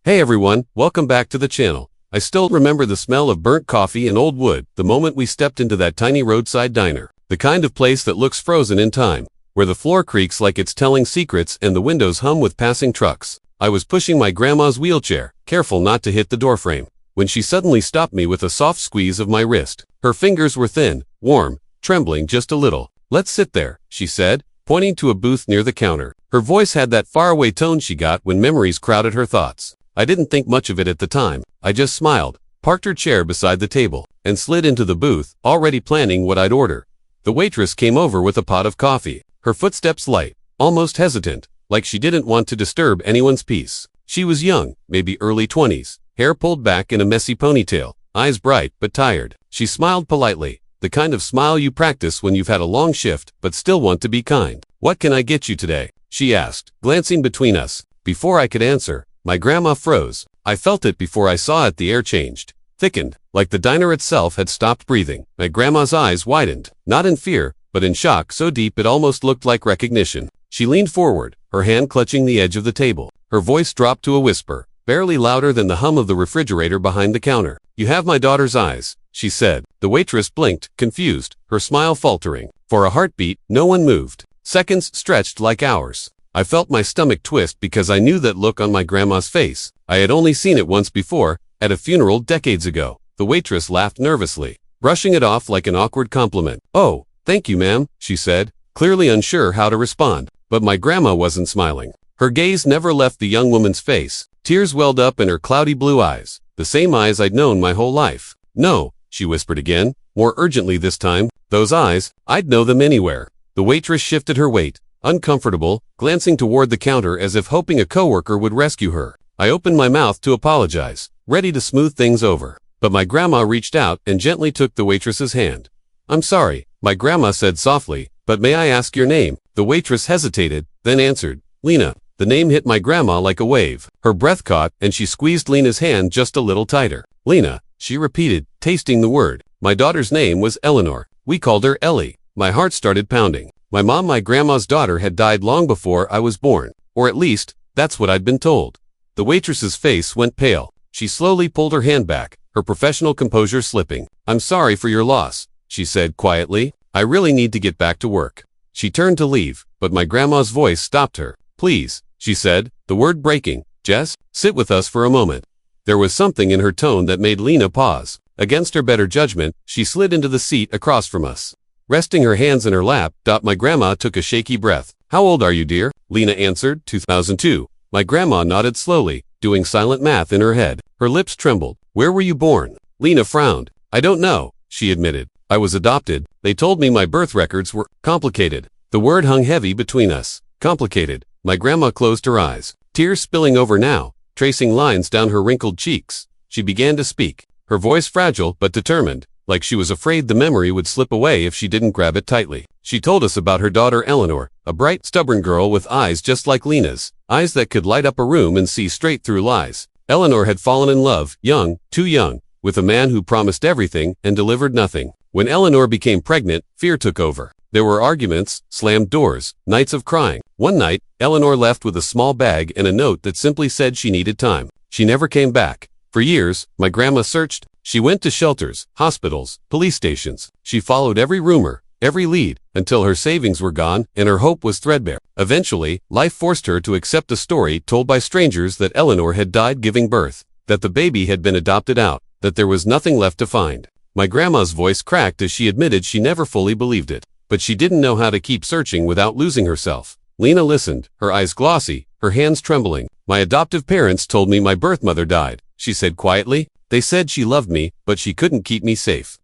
Hey everyone, welcome back to the channel. I still remember the smell of burnt coffee and old wood the moment we stepped into that tiny roadside diner. The kind of place that looks frozen in time, where the floor creaks like it's telling secrets and the windows hum with passing trucks. I was pushing my grandma's wheelchair, careful not to hit the doorframe, when she suddenly stopped me with a soft squeeze of my wrist. Her fingers were thin, warm, trembling just a little. "Let's sit there," she said, pointing to a booth near the counter. Her voice had that faraway tone she got when memories crowded her thoughts. I didn't think much of it at the time. I just smiled, parked her chair beside the table, and slid into the booth, already planning what I'd order. The waitress came over with a pot of coffee, her footsteps light, almost hesitant, like she didn't want to disturb anyone's peace. She was young, maybe early 20s, hair pulled back in a messy ponytail, eyes bright but tired. She smiled politely, the kind of smile you practice when you've had a long shift but still want to be kind. "What can I get you today?" she asked, glancing between us. Before I could answer, my grandma froze. I felt it before I saw it. The air changed, thickened, like the diner itself had stopped breathing. My grandma's eyes widened, not in fear, but in shock so deep it almost looked like recognition. She leaned forward, her hand clutching the edge of the table. Her voice dropped to a whisper, barely louder than the hum of the refrigerator behind the counter. "You have my daughter's eyes," she said. The waitress blinked, confused, her smile faltering. For a heartbeat, no one moved. Seconds stretched like hours. I felt my stomach twist because I knew that look on my grandma's face. I had only seen it once before, at a funeral decades ago. The waitress laughed nervously, brushing it off like an awkward compliment. "Oh, thank you, ma'am," she said, clearly unsure how to respond. But my grandma wasn't smiling. Her gaze never left the young woman's face. Tears welled up in her cloudy blue eyes, the same eyes I'd known my whole life. "No," she whispered again, more urgently this time. Those eyes, I'd know them anywhere. The waitress shifted her weight, uncomfortable, glancing toward the counter as if hoping a coworker would rescue her. I opened my mouth to apologize, ready to smooth things over. But my grandma reached out and gently took the waitress's hand. "I'm sorry," my grandma said softly, "but may I ask your name?" The waitress hesitated, then answered, "Lena." The name hit my grandma like a wave. Her breath caught, and she squeezed Lena's hand just a little tighter. "Lena," she repeated, tasting the word. My daughter's name was Eleanor. We called her Ellie. My heart started pounding. My grandma's daughter, had died long before I was born. Or at least, that's what I'd been told. The waitress's face went pale. She slowly pulled her hand back, her professional composure slipping. "I'm sorry for your loss," she said quietly. "I really need to get back to work." She turned to leave, but my grandma's voice stopped her. "Please," she said, the word breaking. "Jess, sit with us for a moment." There was something in her tone that made Lena pause. Against her better judgment, she slid into the seat across from us. Resting her hands in her lap, my grandma took a shaky breath. "How old are you, dear?" Lena answered, 2002. My grandma nodded slowly, doing silent math in her head. Her lips trembled. "Where were you born?" Lena frowned. "I don't know," she admitted. "I was adopted. They told me my birth records were complicated." The word hung heavy between us. Complicated. My grandma closed her eyes, tears spilling over now, tracing lines down her wrinkled cheeks. She began to speak, her voice fragile but determined, like she was afraid the memory would slip away if she didn't grab it tightly. She told us about her daughter Eleanor, a bright, stubborn girl with eyes just like Lena's, eyes that could light up a room and see straight through lies. Eleanor had fallen in love, young, too young, with a man who promised everything and delivered nothing. When Eleanor became pregnant, fear took over. There were arguments, slammed doors, nights of crying. One night, Eleanor left with a small bag and a note that simply said she needed time. She never came back. For years, my grandma searched. She went to shelters, hospitals, police stations. She followed every rumor, every lead, until her savings were gone and her hope was threadbare. Eventually, life forced her to accept a story told by strangers that Eleanor had died giving birth, that the baby had been adopted out, that there was nothing left to find. My grandma's voice cracked as she admitted she never fully believed it. But she didn't know how to keep searching without losing herself. Lena listened, her eyes glossy, her hands trembling. "My adoptive parents told me my birth mother died," she said quietly. "They said she loved me, but she couldn't keep me safe."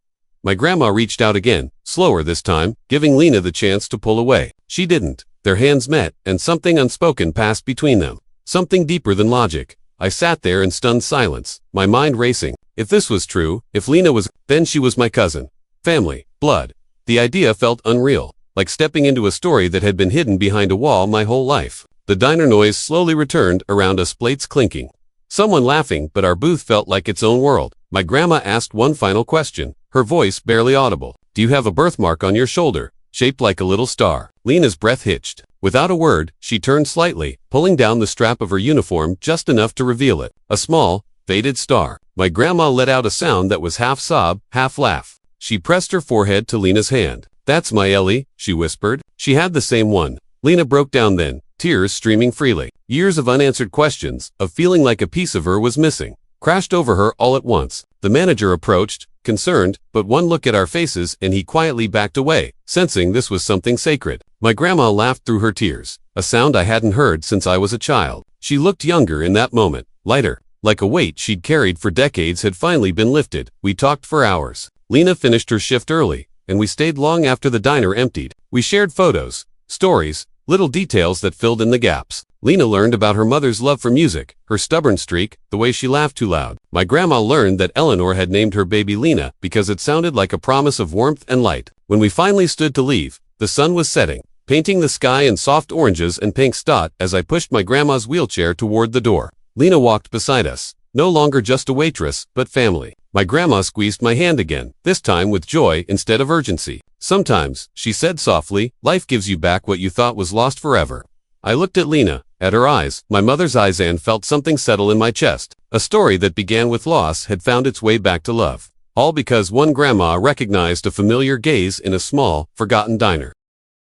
My grandma reached out again, slower this time, giving Lena the chance to pull away. She didn't. Their hands met, and something unspoken passed between them. Something deeper than logic. I sat there in stunned silence, my mind racing. If this was true, if Lena was, then she was my cousin. Family, blood. The idea felt unreal, like stepping into a story that had been hidden behind a wall my whole life. The diner noise slowly returned, around us plates clinking. Someone laughing, but our booth felt like its own world. My grandma asked one final question, her voice barely audible. "Do you have a birthmark on your shoulder, shaped like a little star?" Lena's breath hitched. Without a word, she turned slightly, pulling down the strap of her uniform just enough to reveal it. A small, faded star. My grandma let out a sound that was half sob, half laugh. She pressed her forehead to Lena's hand. "That's my Ellie," she whispered. She had the same one. Lena broke down then, tears streaming freely. Years of unanswered questions, of feeling like a piece of her was missing, crashed over her all at once. The manager approached, concerned, but one look at our faces and he quietly backed away, sensing this was something sacred. My grandma laughed through her tears, a sound I hadn't heard since I was a child. She looked younger in that moment, lighter, like a weight she'd carried for decades had finally been lifted. We talked for hours. Lena finished her shift early, and we stayed long after the diner emptied. We shared photos, stories, little details that filled in the gaps. Lena learned about her mother's love for music, her stubborn streak, the way she laughed too loud. My grandma learned that Eleanor had named her baby Lena because it sounded like a promise of warmth and light. When we finally stood to leave, the sun was setting, painting the sky in soft oranges and pinks. As I pushed my grandma's wheelchair toward the door, Lena walked beside us, no longer just a waitress, but family. My grandma squeezed my hand again, this time with joy instead of urgency. "Sometimes," she said softly, "life gives you back what you thought was lost forever." I looked at Lena, at her eyes, my mother's eyes, and felt something settle in my chest. A story that began with loss had found its way back to love. All because one grandma recognized a familiar gaze in a small, forgotten diner.